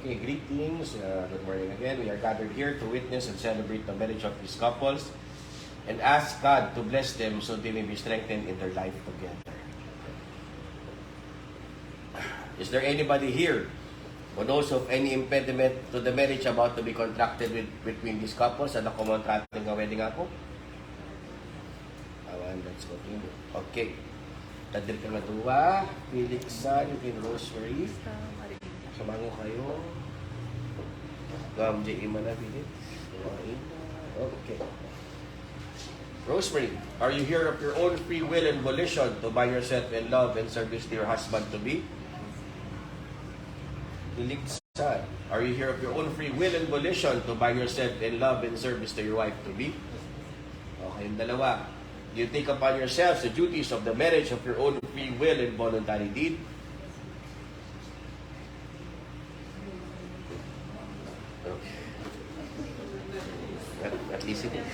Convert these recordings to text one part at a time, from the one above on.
Okay, greetings. Good morning again. We are gathered here to witness and celebrate the marriage of these couples and ask God to bless them so they may be strengthened in their life together. Is there anybody here who knows of any impediment to the marriage about to be contracted between these couples? Ano kumontrating nga wedding ako? Awan, let's continue. Okay. Tadir ka na duwa, Felix San, and Rosemary. Samango kayo. Gam J. Imana, Felix. Okay. Rosemary, are you here of your own free will and volition to bind yourself in love and service to your husband-to-be? Felix San, are you here of your own free will and volition to bind yourself in love and service to your wife-to-be? Okay, yung dalawa. Do you take upon yourselves the duties of the marriage of your own free will and voluntary deed? Okay. At least it is.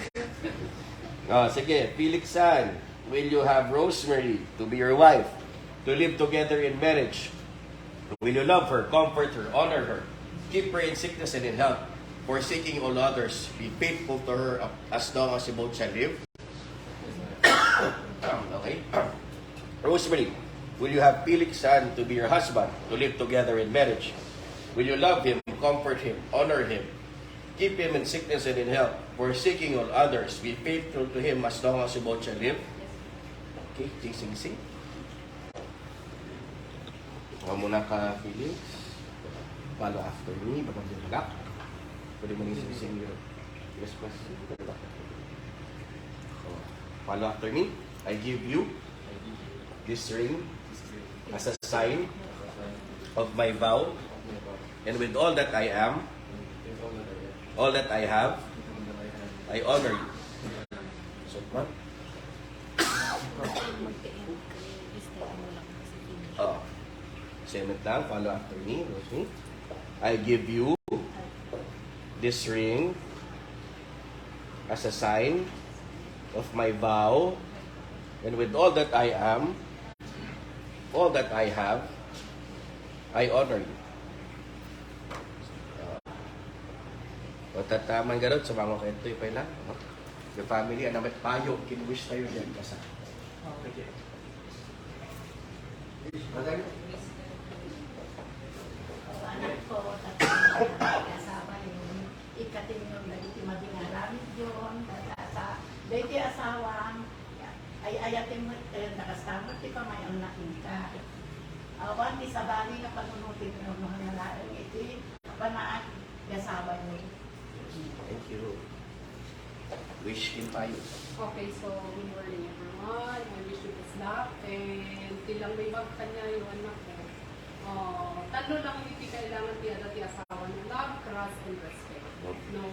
Sige, Felix San, will you have Rosemary to be your wife, to live together in marriage? Will you love her, comfort her, honor her, keep her in sickness and in health, forsaking all others, be faithful to her as long as you both shall live? Okay. Rosemary, will you have Felix San to be your husband, to live together in marriage? Will you love him, comfort him, honor him, keep him in sickness and in health, forsaking all others, be faithful to him as long as you both shall live? Okay, sing. Muna ka, Felix. Follow after me, bakang dilagak. Pwede mo nang sing yun. Yes, mas. Follow after me. I give you this ring as a sign of my vow, and with all that I am, all that I have, I honor you. So, what? Same it lang. Follow after me. Okay. I give you this ring as a sign of my vow, and with all that I am, all that I have, I honor you. Tataman garot sa mga kwento yung pala. The family, anamat payo, kinwish tayo dyan kasi. Okay. Anak ko, kasama yung ikating yung nagiti madingaramit yun, dahil asawang, ay ayatin mo, nakasama, di pa may ang nakita. Awan, di sa bali na panunutin ng mga nalaang iti, panaan, kasama yun. Thank you. Wish him tayo. Okay, so good morning everyone. I wish you this luck. And tilang may magkanya yung anak ko. Talo lang hindi kailangan ti adati asawa ng love, trust, and respect. No,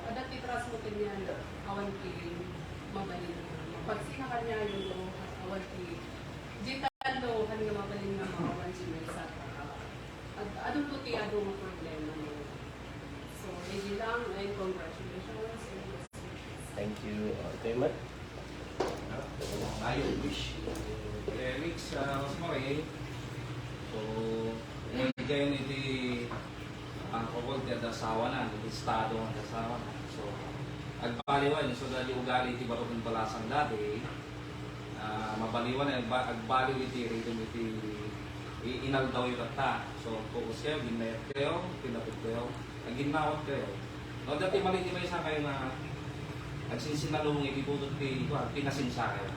adati trust mo kanya na awan ki mabalin na. Pag sina kanya yung awan ki di talo kan nga mabalin na maawan si Melsa. Adong puti adong problema mo. So, hindi lang and congratulations. Thank you. Okay, Matt? Ayaw, wish. Felix, Rosemary. So, ngayon iti kukul ti asawa na, iti estado ng asawa na. So, agbaliwan, so dahil ugali iti batok ng balasang dati, mabaliwan na, agbaliw iti rito iti inaldaw yung tata. So, focus kayo, ginayat kayo, pinapit kayo, ginawat kayo. No, dati mali may isa kayo na nagsinsinalong ipiputot ti pinasinsa kayo.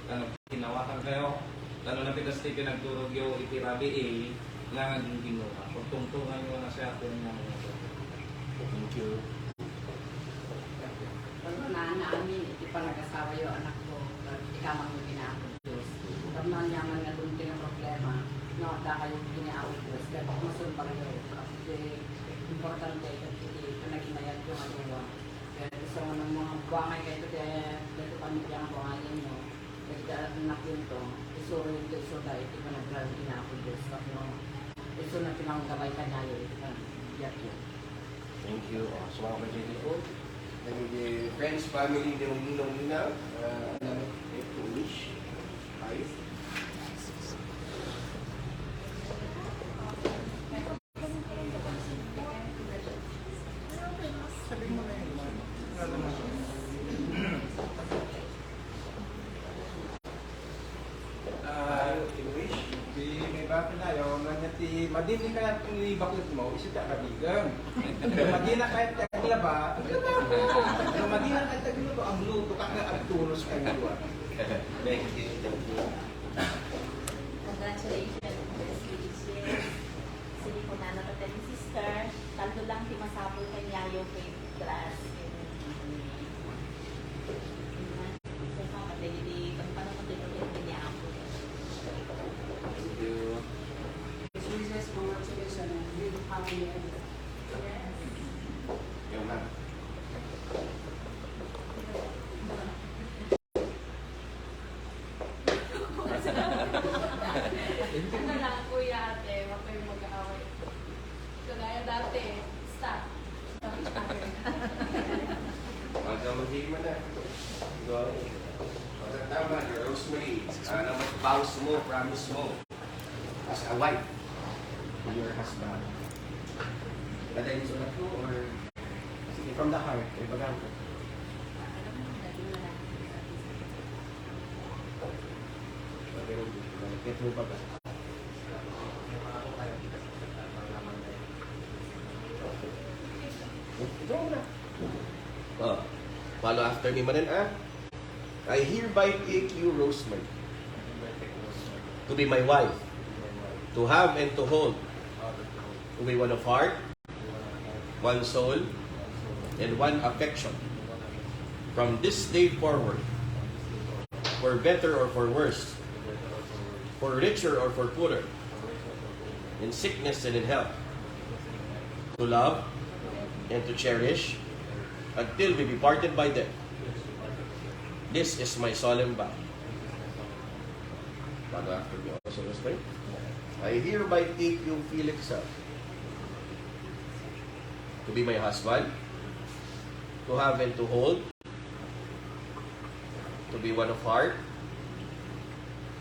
Ano, kinawatan kayo, ano na pinasti pinagturog yung itirabi nga naging ginawa. Kung tungtungan nyo na siya kung nga mga ito. Thank you. Ano na naamin, iti pa nag-asawa yung anak ko, ikamang yung ginaakot Diyos. Tamang yaman nga doon din ang problema, no, dahil yung ginaakot Diyos, kaya baka masumbang yun. Kasi importante ito naging mayat yung ano. Kaya gusto mo ng mga buwangay kayo ito, kaya ito pamilya ang buwangayin mo. Kaya anak yun to, isuro yung Diyos, so dahil ito nag-grabe ginaakot Diyos. Ito na pinanggabay ka niya yun, ito yak yun. Thank you. So, mga kapatid ko, friends, family, di mong nina, wish. Ayos. Nati, madini ka itong libakot mo, isip ka kabigang. Madina kahit taglaba, pero madina kahit taglaba, ang luto ka nga at tulos ka nga. Thank you. Congratulations, Miss. Sili ko na natatay ni sister. Taldo lang ti masapol kay Yayo kay class. Thank you. Jesus, congratulations and good family ever. Yung ma'am. Ito na lang, kuya ate, wag kayong mag-aaway. Kagaya dati, stop. Huwag ka mag-iima na. Go. Tama, Rosemary. Sana mag-vows mo, promise mo. As a wife to your husband. Madali sulat mo or sige, from the heart, ay bagang ko. Get mo pa ba? Ito na. Oh, follow after me manan ah. I hereby take you, Rosemary, to be my wife, to have and to hold, to be one of heart, one soul, and one affection. From this day forward, for better or for worse, for richer or for poorer, in sickness and in health, to love and to cherish until we be parted by death. This is my solemn vow. Follow after me also, Rosemary. I hereby take you, Felix, to be my husband, to have and to hold, to be one of heart,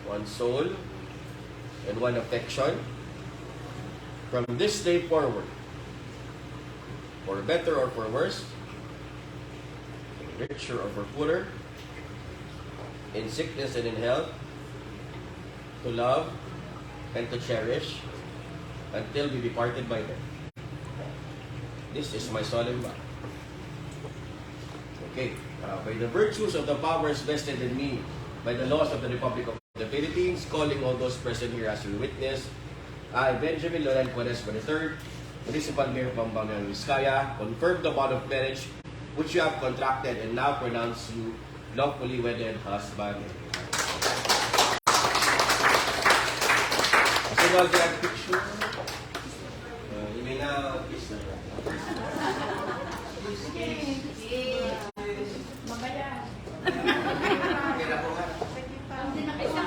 one soul, and one affection. From this day forward, for better or for worse, for richer or for poorer, in sickness and in health, to love and to cherish until we be parted by death. This is my solemn vow. Okay, by the virtues of the powers vested in me by the laws of the Republic of the Philippines, calling all those present here as your witness, I, Benjamin Loren Cuaresma III, Municipal Mayor of Pampanga, Vizcaya, confirm the bond of marriage which you have contracted and now pronounce you lawfully wedded husband. As well, that picture, you may now kiss na. Mamaya. Kailan po nga? Hindi na kayo sa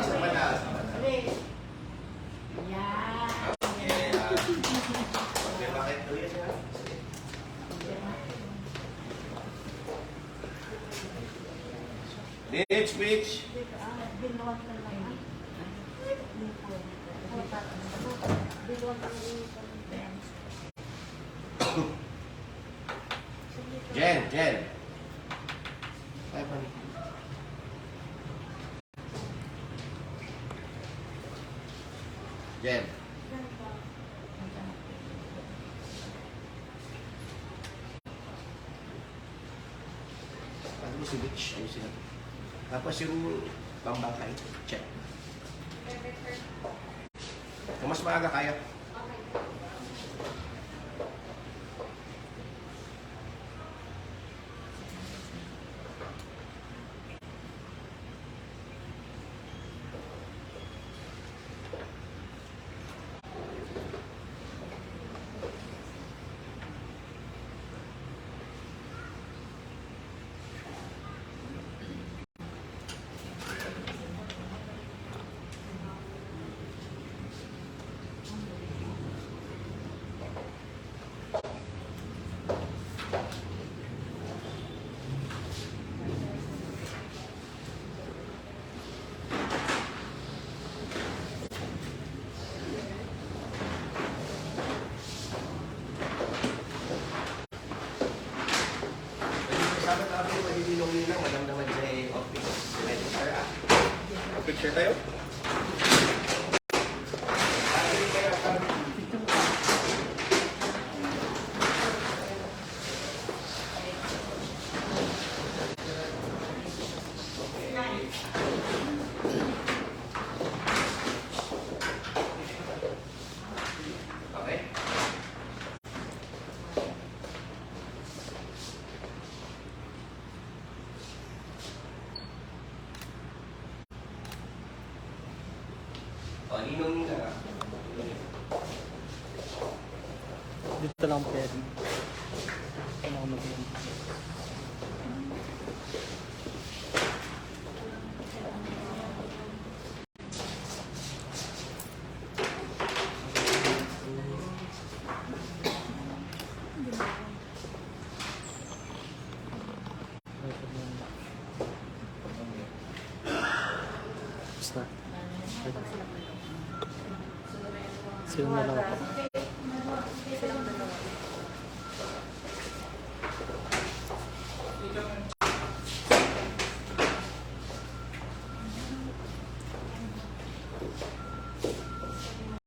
Isa pa na. Yan. Okay, bakit ito yan? Next page. Binuwan ka lang. Binuwan ka Jen. Ay, panik. Jen. Ano mo si Rich? Ayusin natin. Tapos yung pambakay, check. Kung mas maaga kaya. Sabat ako yung magigilongin lang, madam naman sa office. Picture tayo? Dito lang pwede. Ano ako mag-inom? Basta. Sino na lang ako?